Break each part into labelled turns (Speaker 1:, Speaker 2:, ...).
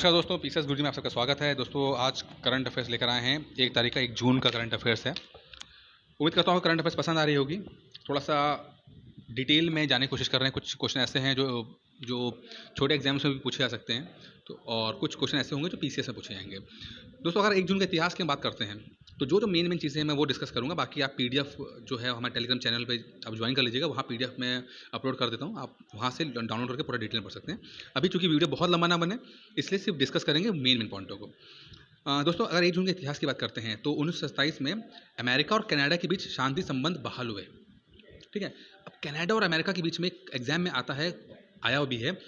Speaker 1: नमस्कार दोस्तों, पीसेस गुरुजी में आप सबका स्वागत है। दोस्तों आज करंट अफेयर्स लेकर आए हैं। 1 तारीख का 1 जून का करंट अफेयर्स है। उम्मीद करता हूँ करंट अफेयर्स पसंद आ रही होगी। थोड़ा सा डिटेल में जाने की कोशिश कर रहे हैं। कुछ क्वेश्चन ऐसे हैं जो जो छोटे एग्जाम्स में भी पूछे जा सकते हैं, तो और कुछ क्वेश्चन ऐसे होंगे जो पीसीएस में पूछे जाएंगे। दोस्तों अगर 1 जून के इतिहास की बात करते हैं तो जो मेन चीज़ें हैं मैं वो डिस्कस करूँगा। बाकी आप पीडीएफ जो है हमारे टेलीग्राम चैनल पे आप ज्वाइन कर लीजिएगा। वहाँ पीडीएफ में अपलोड कर देता हूँ, आप वहाँ से डाउनलोड करके पूरा डिटेल पढ़ सकते हैं। अभी चूँकि वीडियो बहुत लंबा ना बने, इसलिए सिर्फ डिस्कस करेंगे मेन पॉइंटों को। दोस्तों अगर 1 जून के इतिहास की बात करते हैं तो 1927 में अमेरिका और कनाडा के बीच शांति संबंध बहाल हुए। ठीक है। अब कनाडा और अमेरिका के बीच में एक एग्जाम में आता है, आया भी है,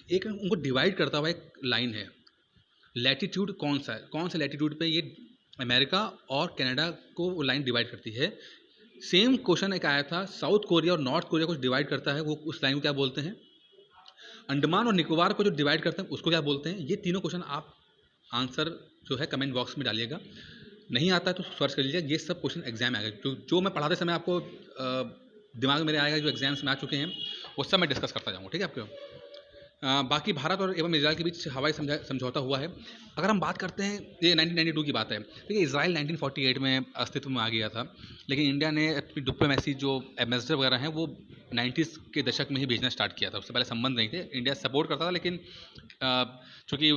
Speaker 1: एक उनको डिवाइड करता हुआ एक लाइन है। लैटिट्यूड कौन सा है, कौन से लैटिट्यूड पे ये अमेरिका और कनाडा को वो लाइन डिवाइड करती है। सेम क्वेश्चन एक आया था, साउथ कोरिया और नॉर्थ कोरिया को डिवाइड करता है, वो उस लाइन को क्या बोलते हैं। अंडमान और निकोबार को जो डिवाइड करते हैं उसको क्या बोलते हैं। ये तीनों क्वेश्चन आप आंसर जो है कमेंट बॉक्स में डालिएगा। नहीं आता है तो सर्च कर लीजिएगा। ये सब क्वेश्चन एग्जाम में आएगा, जो मैं पढ़ाते समय आपको दिमाग में मेरे आएगा, जो एग्जाम्स में आ चुके हैं वो सब मैं डिस्कस करता जाऊँगा। ठीक है आपको। बाकी भारत और एवं इजराइल के बीच हवाई समझौता हुआ है। अगर हम बात करते हैं, ये 1992 की बात है। देखिए इजराइल 1948 में अस्तित्व में आ गया था, लेकिन इंडिया ने अपनी डिप्लोमेसी जो एम्बेसडर वगैरह हैं वो 90s के दशक में ही भेजना स्टार्ट किया था। उससे पहले संबंध नहीं थे, इंडिया सपोर्ट करता था, लेकिन चूँकि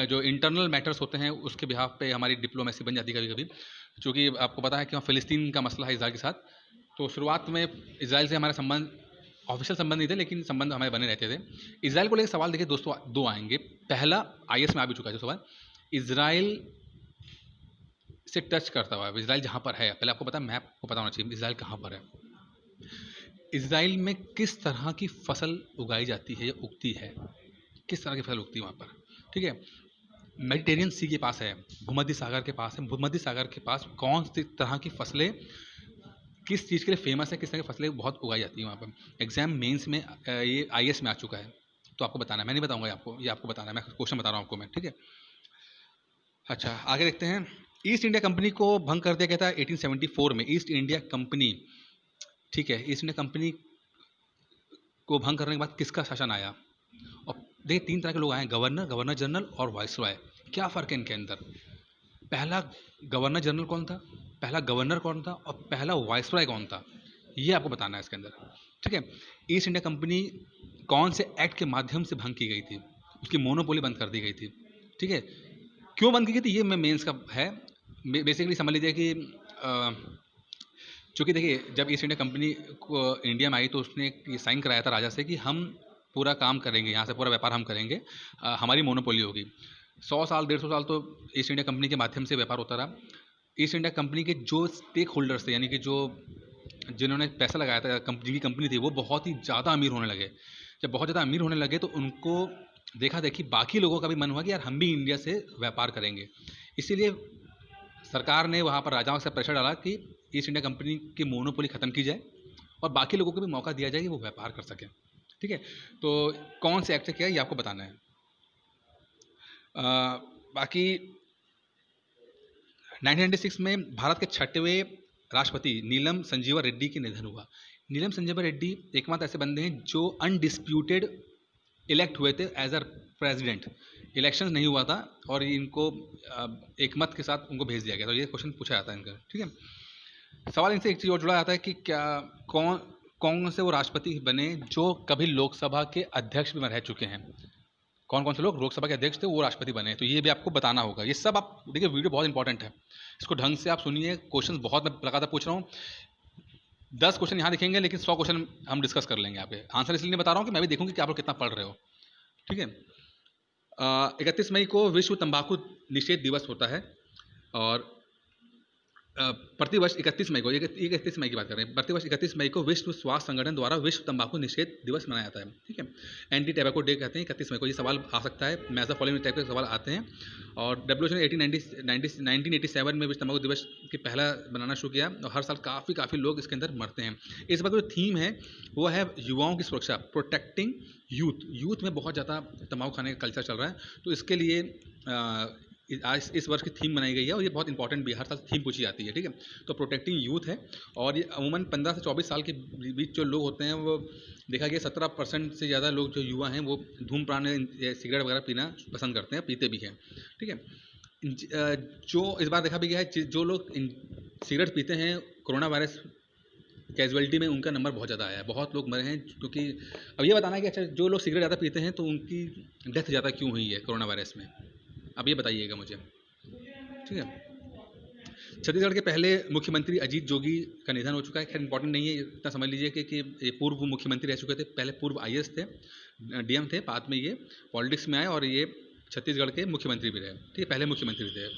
Speaker 1: जो इंटरनल मैटर्स होते हैं उसके बिहाफ पे हमारी डिप्लोमेसी बन जाती है कभी कभी। चूँकि आपको पता है कि वहाँ फ़िलिस्तीन का मसला है इजराइल के साथ, तो शुरुआत में इजराइल से हमारे संबंध ऑफिशियल संबंध नहीं थे, लेकिन संबंध हमारे बने रहते थे। इजराइल को लेकर सवाल देखिए दोस्तों, दो आएंगे। पहला आईएएस में आ भी चुका है जो सवाल, इजराइल से टच करता हुआ, इजराइल जहाँ पर है, पहले आपको पता, मैप को पता होना चाहिए इजराइल कहाँ पर है। इजराइल में किस तरह की फसल उगाई जाती है या उगती है, किस तरह की फसल उगती है वहाँ पर। ठीक है। मेडिटेरियन सी के पास है, भूमध्य सागर के पास है। भूमध्य सागर के पास कौन सी तरह की फसलें किस चीज़ के लिए फेमस है, किस तरह की फसलें बहुत उगाई जाती हैं वहाँ पर। एग्जाम मेंस में ये आईएएस में आ चुका है, तो आपको बताना है, मैं नहीं बताऊंगा आपको, ये आपको बताना है, मैं क्वेश्चन बता रहा हूँ आपको मैं। ठीक है। अच्छा आगे देखते हैं। ईस्ट इंडिया कंपनी को भंग कर दिया गया था 1874 में। ईस्ट इंडिया कंपनी, ठीक है, ईस्ट इंडिया कंपनी को भंग करने के बाद किसका शासन आया। और देखिए 3 तरह के लोग आए हैं, गवर्नर, गवर्नर जनरल और वाइसरॉय। क्या फ़र्क है इनके अंदर। पहला गवर्नर जनरल कौन था, पहला गवर्नर कौन था और पहला वाइसरॉय कौन था, ये आपको बताना है इसके अंदर। ठीक है। ईस्ट इंडिया कंपनी कौन से एक्ट के माध्यम से भंग की गई थी, उसकी मोनोपोली बंद कर दी गई थी। ठीक है। क्यों बंद की गई थी ये मैं मेंस का है। बेसिकली समझ लीजिए कि चूँकि देखिए जब ईस्ट इंडिया कंपनी को इंडिया में आई तो उसने ये साइन कराया था राजा से कि हम पूरा काम करेंगे, यहाँ से पूरा व्यापार हम करेंगे, हमारी मोनोपोली होगी। 100 साल 150 साल तो ईस्ट इंडिया कंपनी के माध्यम से व्यापार होता रहा। ईस्ट इंडिया कंपनी के जो स्टेक होल्डर्स थे, यानी कि जो जिन्होंने पैसा लगाया था, जिनकी कंपनी थी, वो बहुत ही ज़्यादा अमीर होने लगे। जब बहुत ज़्यादा अमीर होने लगे तो उनको देखा देखी बाकी लोगों का भी मन हुआ कि यार हम भी इंडिया से व्यापार करेंगे। इसीलिए सरकार ने वहाँ पर राजाओं से प्रेशर डाला कि ईस्ट इंडिया कंपनी की मोनोपोली ख़त्म की जाए और बाकी लोगों को भी मौका दिया जाए कि वो व्यापार कर सकें। ठीक है। तो कौन से एक्ट से किया ये आपको बताना है। बाकी 1996 में भारत के 6वें राष्ट्रपति नीलम संजीवा रेड्डी के निधन हुआ। नीलम संजीवा रेड्डी एकमात्र ऐसे बंदे हैं जो अनडिस्प्यूटेड इलेक्ट हुए थे एज अ प्रेसिडेंट। इलेक्शन नहीं हुआ था और इनको एक मत के साथ उनको भेज दिया गया। तो ये क्वेश्चन पूछा जाता है इनका। ठीक है। सवाल इनसे एक चीज़ और जुड़ा जाता है कि क्या कौन से वो राष्ट्रपति बने जो कभी लोकसभा के अध्यक्ष भी रह चुके हैं। कौन कौन से लोग लोकसभा के अध्यक्ष थे वो राष्ट्रपति बने, तो ये भी आपको बताना होगा। ये सब आप देखिए, वीडियो बहुत इंपॉर्टेंट है, इसको ढंग से आप सुनिए। क्वेश्चन बहुत मैं लगातार पूछ रहा हूँ। 10 क्वेश्चन यहाँ दिखेंगे, लेकिन 100 क्वेश्चन हम डिस्कस कर लेंगे। आप आंसर इसलिए नहीं बता रहा हूँ कि मैं भी देखूँ कि आप लोग कितना पढ़ रहे हो। ठीक है। 31 मई को विश्व तंबाकू निषेध दिवस होता है और प्रतिवर्ष 31 मई को, 31 मई की बात कर रहे हैं, प्रतिवर्ष 31 मई को विश्व स्वास्थ्य संगठन द्वारा विश्व तंबाकू निषेध दिवस मनाया जाता है। ठीक है। एंटी टैबैको डे कहते हैं 31 मई को। ये सवाल आ सकता है, मैच द फॉलोइंग टाइप के सवाल आते हैं। और डब्ल्यूएचओ ने 1987 में विश्व तंबाकू दिवस की पहला बनाना शुरू किया और हर साल काफ़ी लोग इसके अंदर मरते हैं। इस बार जो थीम है वो है युवाओं की सुरक्षा, प्रोटेक्टिंग यूथ। यूथ में बहुत ज़्यादा तंबाकू खाने का कल्चर चल रहा है, तो इसके लिए आज इस वर्ष की थीम बनाई गई है और ये बहुत इंपॉर्टेंट भी है, हर साल थीम पूछी जाती है, ठीक है। तो प्रोटेक्टिंग यूथ है और ये अमूमन 15 से 24 साल के बीच जो लोग होते हैं वो देखा गया 17% से ज़्यादा लोग जो युवा हैं वो धूम्रपान सिगरेट वगैरह पीना पसंद करते हैं, पीते भी हैं, ठीक है। जो इस बार देखा भी गया है जो लोग सिगरेट पीते हैं कोरोना वायरस कैजुअलिटी में उनका नंबर बहुत ज़्यादा आया है, बहुत लोग मरे हैं। क्योंकि अब ये बताना है कि अच्छा जो लोग सिगरेट ज़्यादा पीते हैं तो उनकी डेथ ज़्यादा क्यों हुई है कोरोना वायरस में, अब ये बताइएगा मुझे, ठीक है। छत्तीसगढ़ के पहले मुख्यमंत्री अजीत जोगी का निधन हो चुका है, खैर इंपॉर्टेंट नहीं है, इतना समझ लीजिए कि ये पूर्व मुख्यमंत्री रह चुके थे, पहले पूर्व आईएएस थे, डीएम थे, बाद में ये पॉलिटिक्स में आए और ये छत्तीसगढ़ के मुख्यमंत्री भी रहे, ठीक है, पहले मुख्यमंत्री थे।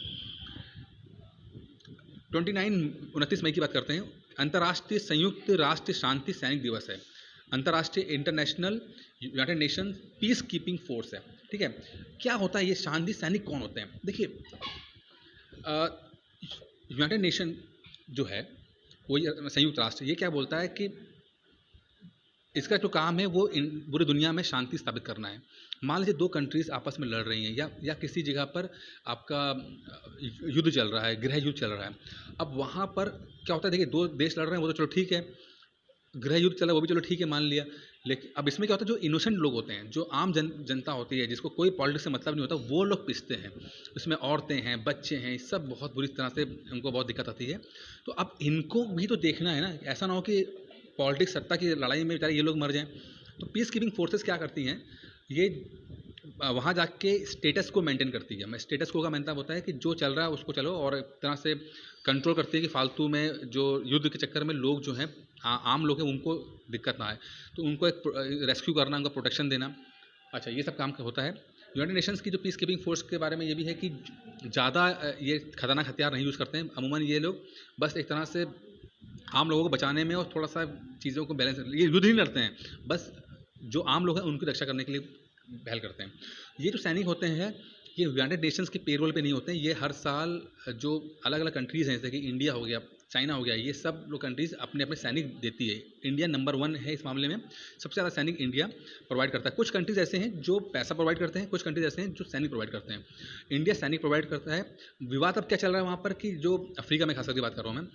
Speaker 1: 29 मई की बात करते हैं। अंतर्राष्ट्रीय संयुक्त राष्ट्र शांति सैनिक दिवस है, अंतर्राष्ट्रीय international United nation peace keeping force है, ठीक है। क्या होता है ये शांति सैनिक, कौन होते हैं? देखिए यूनाइटेड नेशन जो है वो संयुक्त राष्ट्र, ये क्या बोलता है कि इसका जो काम है वो पूरी दुनिया में शांति स्थापित करना है। मान लीजिए दो कंट्रीज़ आपस में लड़ रही हैं या किसी जगह पर आपका युद्ध चल रहा है, गृह युद्ध चल रहा है। अब वहाँ पर क्या होता है, देखिए दो देश लड़ रहे हैं वो तो चलो ठीक है, गृह युद्ध चल रहा है वो भी चलो ठीक है मान लिया, लेकिन अब इसमें क्या होता है जो इनोसेंट लोग होते हैं, जो आम जनता होती है जिसको कोई पॉलिटिक्स से मतलब नहीं होता, वो लोग पिसते हैं। इसमें औरतें हैं, बच्चे हैं, सब बहुत बुरी तरह से उनको बहुत दिक्कत आती है। तो अब इनको भी तो देखना है ना, ऐसा ना हो कि पॉलिटिक्स सत्ता की लड़ाई में बेचारे ये लोग मर जाएं। तो पीस कीपिंग फोर्सेस क्या करती हैं, ये वहाँ जाके स्टेटस को मेंटेन करती है। मैं स्टेटस को का मतलब होता है कि जो चल रहा है उसको चलो, और एक तरह से कंट्रोल करती है कि फालतू में जो युद्ध के चक्कर में लोग जो हैं आम लोग हैं उनको दिक्कत ना आए, तो उनको एक रेस्क्यू करना, उनका प्रोटेक्शन देना, अच्छा ये सब काम होता है। यूनाइटेड नेशंस की जो पीस कीपिंग फोर्स के बारे में ये भी है कि ज़्यादा ये खतरनाक हथियार नहीं यूज़ करते हैं। अमूमन ये लोग बस एक तरह से आम लोगों को बचाने में और थोड़ा सा चीज़ों को बैलेंस, ये युद्ध नहीं लड़ते हैं, बस जो आम लोग हैं उनकी रक्षा करने के लिए पहल करते हैं। ये जो सैनिक होते हैं ये यूनाइटेड नेशंस के पेरोल पे नहीं होते हैं, ये हर साल जो अलग अलग कंट्रीज़ हैं जैसे कि इंडिया हो गया, चाइना हो गया, ये सब लोग कंट्रीज़ अपने अपने सैनिक देती है। इंडिया नंबर 1 है इस मामले में, सबसे ज़्यादा सैनिक इंडिया प्रोवाइड करता है। कुछ कंट्रीज़ ऐसे हैं जो पैसा प्रोवाइड करते हैं, कुछ कंट्रीज़ ऐसे हैं जो सैनिक प्रोवाइड करते हैं। इंडिया सैनिक प्रोवाइड करता है। विवाद अब क्या चल रहा है वहाँ पर कि जो अफ्रीका में खास करके बात कर रहा हूँ मैं,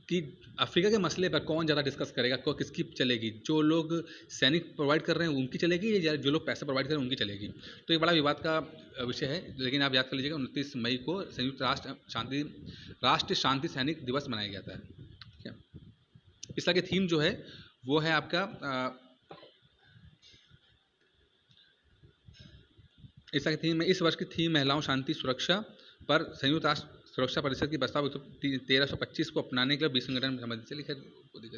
Speaker 1: कि अफ्रीका के मसले पर कौन ज़्यादा डिस्कस करेगा, किसकी चलेगी, जो लोग सैनिक प्रोवाइड कर रहे हैं उनकी चलेगी या जो लोग पैसे प्रोवाइड कर रहे हैं उनकी चलेगी। तो ये बड़ा विवाद का विषय है, लेकिन आप याद कर लीजिएगा 29 मई को संयुक्त राष्ट्र शांति सैनिक दिवस मनाया गया था, ठीक है। इस तरह की थीम जो है वो है आपका इस तरह की थीम में इस वर्ष की थीम महिलाओं शांति सुरक्षा पर संयुक्त राष्ट्र सुरक्षा परिषद की प्रस्ताव 1325 को अपनाने के लिए 20 संगठन संबंधित से लिखा,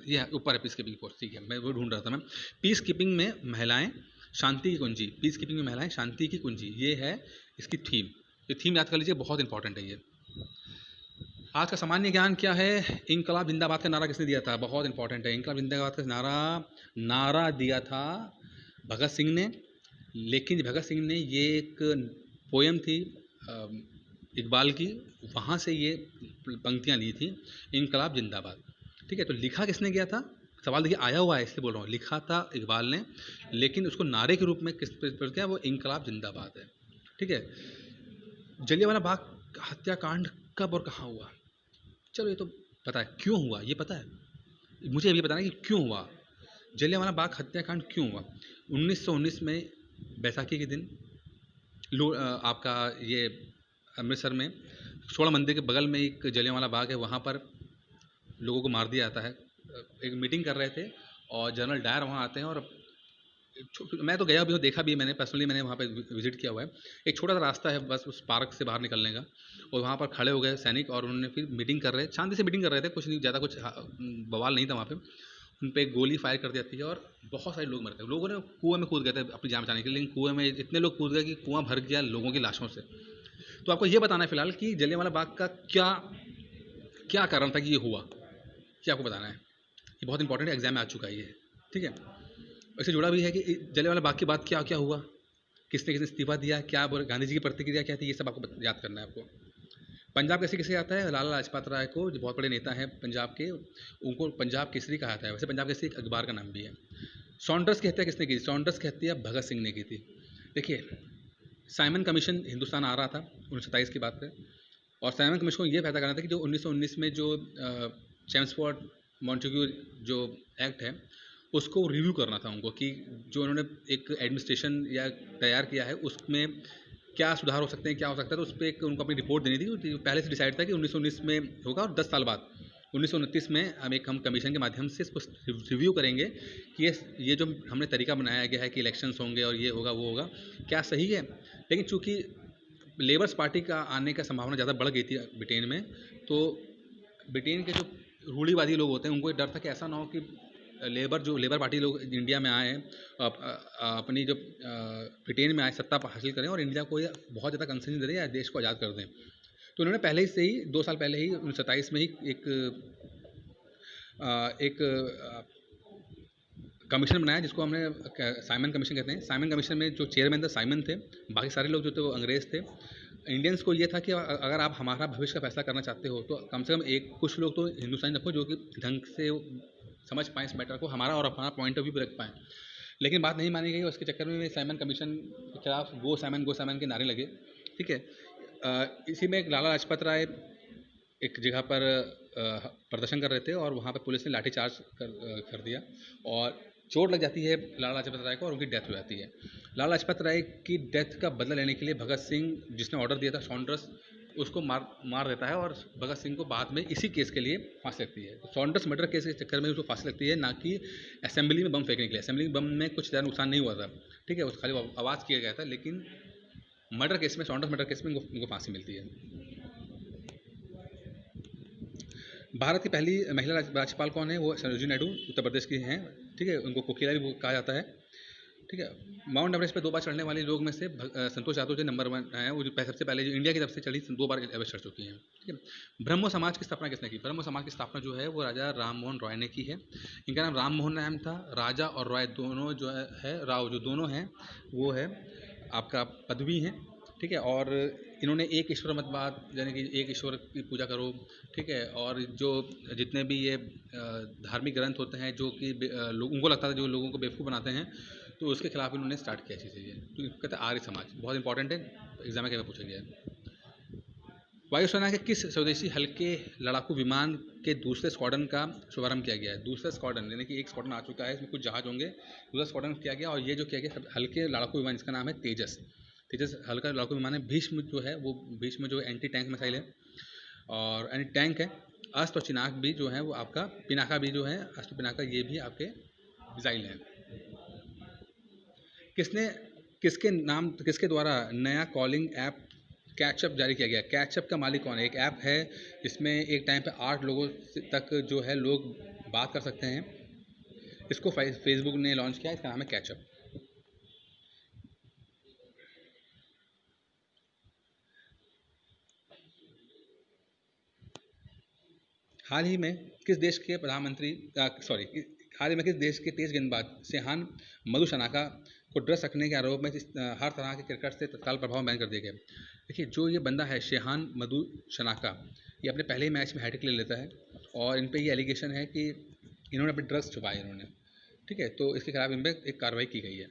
Speaker 1: ये ऊपर है पीस कीपिंग फोर्स, ठीक है, मैं वो ढूंढ रहा था। मैं पीस कीपिंग में महिलाएं शांति की कुंजी, पीस कीपिंग में महिलाएं शांति की कुंजी, ये है इसकी थीम। ये थीम याद कर लीजिए, बहुत इंपॉर्टेंट है ये। आज का सामान्य ज्ञान क्या है, इंकलाब जिंदाबाद का नारा किसने दिया था, बहुत इंपॉर्टेंट है। इंकलाब जिंदाबाद का नारा दिया था भगत सिंह ने, लेकिन भगत सिंह ने ये एक पोयम थी इकबाल की, वहाँ से ये पंक्तियाँ ली थी, इंकलाब जिंदाबाद, ठीक है। तो लिखा किसने किया था, सवाल देखिए आया हुआ है इसलिए बोल रहा हूँ, लिखा था इकबाल ने, लेकिन उसको नारे के रूप में किस पर किया, वो इंकलाब जिंदाबाद है, ठीक है। जलियांवाला बाग हत्याकांड कब और कहाँ हुआ, चलो ये तो पता है, क्यों हुआ ये पता है, मुझे ये बताना है कि क्यों हुआ जलियांवाला बाग हत्याकांड, क्यों हुआ। 1919 में बैसाखी के दिन आपका ये अमृतसर में स्वर्ण मंदिर के बगल में एक जलियांवाला बाग है, वहाँ पर लोगों को मार दिया जाता है। एक मीटिंग कर रहे थे और जनरल डायर वहाँ आते हैं, और मैं तो गया भी हूँ, देखा भी मैंने पर्सनली, मैंने वहाँ पे विजिट किया हुआ है। एक छोटा सा रास्ता है बस उस पार्क से बाहर निकलने का, और वहाँ पर खड़े हो गए सैनिक और उन्होंने फिर मीटिंग कर रहे, शांति से मीटिंग कर रहे थे, कुछ नहीं ज़्यादा कुछ बवाल नहीं था वहाँ पे। उन पर एक गोली फायर कर दी जाती है और बहुत सारे लोग मरते हैं। लोगों ने कुएँ में कूद गए थे अपनी जान बचाने के लिए, लेकिन कुएँ में इतने लोग कूद गए कि कुआँ भर गया लोगों की लाशों से। तो आपको ये बताना है फिलहाल कि जलियांवाला बाग का क्या कारण था कि ये हुआ, क्या आपको बताना है, ये बहुत इंपॉर्टेंट एग्जाम में आ चुका है ये, ठीक है। इससे जुड़ा भी है कि जलियांवाला बाग के बाद क्या क्या हुआ, किसने किसने इस्तीफा दिया, क्या गांधी जी की प्रतिक्रिया क्या थी, ये सब आपको याद करना है। आपको पंजाब कैसे किसे आता है, लाला लाजपत राय को, जो बहुत बड़े नेता हैं पंजाब के, उनको पंजाब केसरी कहा जाता है। वैसे पंजाब केसरी एक अखबार का नाम भी है। सॉन्डर्स की हत्या किसने की, सॉन्डर्स की हत्या भगत सिंह ने की थी। देखिए साइमन कमीशन हिंदुस्तान आ रहा था 1927 की बात है, और साइमन कमीशन को ये फायदा करना था कि जो 1919 में जो चेम्सफोर्ड मॉन्टेग्यू जो एक्ट है उसको रिव्यू करना था उनको, कि जो उन्होंने एक एडमिनिस्ट्रेशन या तैयार किया है उसमें क्या सुधार हो सकते हैं, क्या हो सकता है, तो उस पर एक उनको अपनी रिपोर्ट देनी थी। पहले से डिसाइड था कि 1919 में होगा, और 10 साल बाद 1929 में हम कमीशन के माध्यम से इसको रिव्यू करेंगे कि ये जो हमने तरीका बनाया गया है कि इलेक्शंस होंगे और ये होगा वो होगा, क्या सही है। लेकिन चूंकि लेबर्स पार्टी का आने का संभावना ज़्यादा बढ़ गई थी ब्रिटेन में, तो ब्रिटेन के जो रूढ़िवादी लोग होते हैं उनको डर था कि ऐसा ना हो कि लेबर पार्टी लोग इंडिया में आए, अपनी जो ब्रिटेन में आए सत्ता हासिल करें और इंडिया को बहुत ज़्यादा कंसेशन दे दें या देश को आज़ाद कर दें। तो उन्होंने पहले ही से ही 2 साल पहले ही 1927 में ही एक कमीशन बनाया जिसको हमने साइमन कमीशन कहते हैं। साइमन कमीशन में जो चेयरमैन थे साइमन थे, बाकी सारे लोग जो थे वो अंग्रेज़ थे। इंडियंस को ये था कि अगर आप हमारा भविष्य का फैसला करना चाहते हो तो कम से कम कुछ लोग तो हिंदुस्तानी रखो जो कि ढंग से समझ पाएँ इस मैटर को, हमारा और अपना पॉइंट ऑफ व्यू भी रख पाएँ। लेकिन बात नहीं मानी गई और उसके चक्कर में साइमन कमीशन के खिलाफ गो साइमन के नारे लगे। ठीक है, इसी में लाला लाजपत राय एक जगह पर प्रदर्शन कर रहे थे और वहाँ पर पुलिस ने लाठीचार्ज कर दिया और चोट लग जाती है लाला लाजपत राय को और उनकी डेथ हो जाती है। लाला लाजपत राय की डेथ का बदला लेने के लिए भगत सिंह, जिसने ऑर्डर दिया था सॉन्डर्स, उसको मार देता है और भगत सिंह को बाद में इसी केस के लिए फांसी लगती है। तो सॉन्डर्स मर्डर केस के चक्कर में उसको फांसी लगती है, ना कि असेंबली में बम फेंकने के लिए। असेंबली बम में कुछ ज़्यादा नुकसान नहीं हुआ था, ठीक है, उस खाली आवाज़ किया गया था, लेकिन मर्डर केस में, सॉन्डर्स मर्डर केस में उनको फांसी मिलती है। भारत की पहली महिला राज्यपाल कौन है? वो सरोजिनी नायडू उत्तर प्रदेश की हैं। ठीक है, उनको कोकिला भी कहा जाता है। ठीक है, माउंट एवरेस्ट पे 2 बार चढ़ने वाले लोग में से संतोष यादव जो नंबर 1 हैं, वो सबसे पहले जो इंडिया की तरफ से चढ़ी 2 बार एवरेस्ट चढ़ चुकी हैं। ठीक है, ब्रह्मो समाज की स्थापना किसने की? ब्रह्मो समाज की स्थापना जो है वो राजा राम मोहन रॉय ने की है। इनका नाम राम मोहन नाम था। राजा और रॉय दोनों जो है राव जो दोनों हैं वो है आपका पदवी हैं। ठीक है, और इन्होंने एक ईश्वर मतवाद, यानी कि एक ईश्वर की पूजा करो, ठीक है, और जो जितने भी ये धार्मिक ग्रंथ होते हैं जो कि उनको लगता था जो लोगों को बेवकूफ़ बनाते हैं, तो उसके खिलाफ इन्होंने स्टार्ट किया चीज़ें। ये तो कहते हैं आर्य समाज, बहुत इंपॉर्टेंट है, एग्जाम में क्या पूछा गया है। वायुसेना के किस स्वदेशी हल्के लड़ाकू विमान के दूसरे स्क्वाड्रन का शुभारंभ किया गया है? दूसरा स्क्वाड्रन, यानी कि एक स्क्वाड्रन आ चुका है, इसमें कुछ जहाज होंगे, दूसरा स्क्वाड्रन किया गया, और ये जो किया गया हल्के लड़ाकू विमान, इसका नाम है तेजस। तेजस हल्का लड़ाकू विमान है। भीष्म जो है वो भीष्म जो एंटी टैंक मिसाइल है और एंटी टैंक है। अस्त्र और चिनाक भी जो है वो आपका, पिनाका भी जो है, अस्त्र पिनाका, ये भी आपके मिसाइल हैं। किसके द्वारा नया कॉलिंग ऐप कैचअप जारी किया गया? कैचअप का मालिक कौन है? एक ऐप है जिसमें एक टाइम पे 8 लोगों तक जो है लोग बात कर सकते हैं। इसको फेसबुक ने लॉन्च किया, इसका नाम है कैचअप। हाल ही में किस देश के तेज गेंदबाज शेहान मधुशनाका को ड्रेस रखने के आरोप में हर तरह के क्रिकेट से तत्काल प्रभाव बैन कर दिया गया? देखिए, जो ये बंदा है शेहान मधुशनाका, ये अपने पहले ही मैच में हैट्रिक ले लेता है और इन पे ये एलिगेशन है कि इन्होंने अपने ड्रग्स छुपाए इन्होंने। ठीक है, तो इसके खिलाफ इन पर एक कार्रवाई की गई है।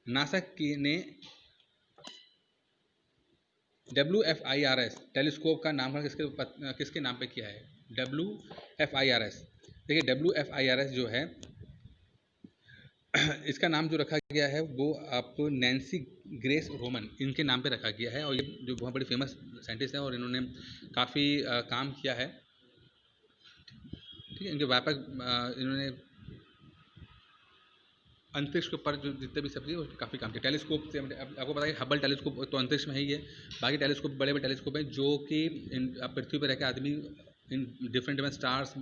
Speaker 1: नासा ने WFIRS टेलीस्कोप का नामकरण किसके नाम पे किया है? WFIRS, देखिए WFIRS जो है इसका नाम जो रखा गया है वो आपको नैन्सी ग्रेस रोमन, इनके नाम पे रखा गया है, और ये जो बहुत बड़ी फेमस साइंटिस्ट हैं और इन्होंने काफ़ी काम किया है। ठीक है, इनके व्यापक इन्होंने अंतरिक्ष के ऊपर जो जितने भी सब्जी है काफ़ी काम किया। टेलीस्कोप से आपको पता है हबल टेलीस्कोप तो अंतरिक्ष में ही है, बाकी टेलीस्कोप बड़े बड़े टेलीस्कोप हैं जो कि पृथ्वी पर रहकर आदमी इन डिफरेंट स्टार्स,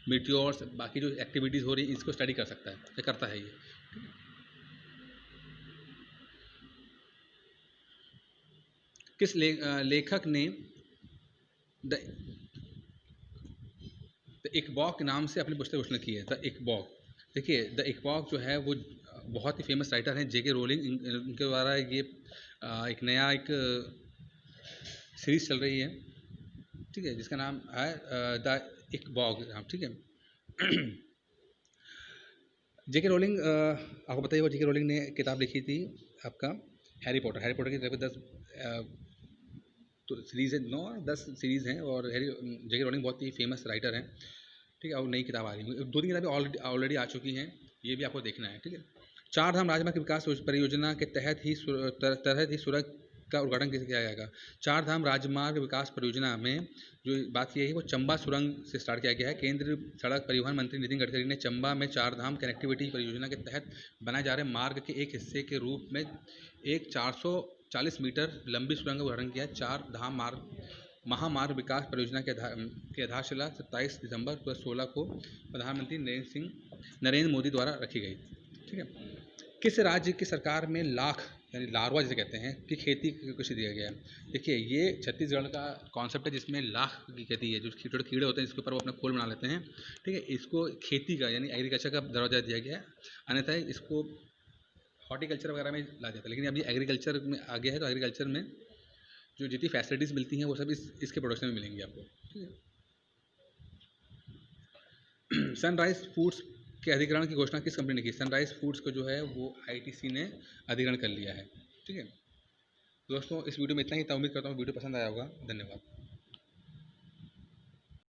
Speaker 1: मीटियोर्स, बाकी जो एक्टिविटीज़ हो रही है इसको स्टडी कर सकता है, करता है ये। किस लेखक ने द इकबॉक नाम से अपनी पुस्तक घोषणा की है? द इकबॉक, देखिए द इकबॉक जो है वो बहुत ही फेमस राइटर हैं JK रोलिंग, इनके द्वारा ये एक नया एक सीरीज चल रही है, ठीक है, जिसका नाम है द इकबॉक। ठीक है, JK रोलिंग आपको बताइए, JK रोलिंग ने किताब लिखी थी आपका हैरी पॉटर की लगभग 10 तो सीरीज़ है, 9-10 सीरीज़ हैं और J.K. रॉलिंग बहुत ही फेमस राइटर हैं, ठीक है। और नई किताब आ रही है, 2-3 किताबें ऑलरेडी आ चुकी हैं, ये भी आपको देखना है, ठीक है। चार धाम राजमार्ग विकास परियोजना के तहत ही सुरंग का उद्घाटन किया जाएगा। चार धाम राजमार्ग विकास परियोजना में जो बात की है वो चंबा सुरंग से स्टार्ट किया गया है। केंद्रीय सड़क परिवहन मंत्री नितिन गडकरी ने चंबा में चार धाम कनेक्टिविटी परियोजना के तहत बनाए जा रहे मार्ग के एक हिस्से के रूप में एक 440 मीटर लंबी सुरंग का उद्घाटन किया। चार धाम महामार्ग विकास परियोजना की आधारशिला 27 दिसंबर 2016 को प्रधानमंत्री नरेंद्र मोदी द्वारा रखी गई, ठीक है। किस राज्य की सरकार में लाख यानी लार्वा जिसे कहते हैं की खेती को दिया गया है। देखिए ये छत्तीसगढ़ का कॉन्सेप्ट है जिसमें लाख की खेती है, जो छोटे कीड़े होते हैं जिसके ऊपर वो अपना खोल बना लेते हैं, ठीक है। इसको खेती का यानी एग्रीकल्चर का दर्जा दिया गया है, अन्यथा इसको हॉर्टिकल्चर वगैरह में ला जाता है। लेकिन अभी एग्रीकल्चर में आ गया है, तो एग्रीकल्चर में जो जितनी फैसिलिटीज़ मिलती हैं वो सब इसके प्रोडक्शन में मिलेंगी आपको, ठीक है। सनराइज फूड्स के अधिग्रहण की घोषणा किस कंपनी ने की? सनराइज फूड्स को जो है वो ITC ने अधिग्रहण कर लिया है, ठीक है। दोस्तों इस वीडियो में इतना ही था, उम्मीद करता हूँ वीडियो पसंद आया होगा। धन्यवाद।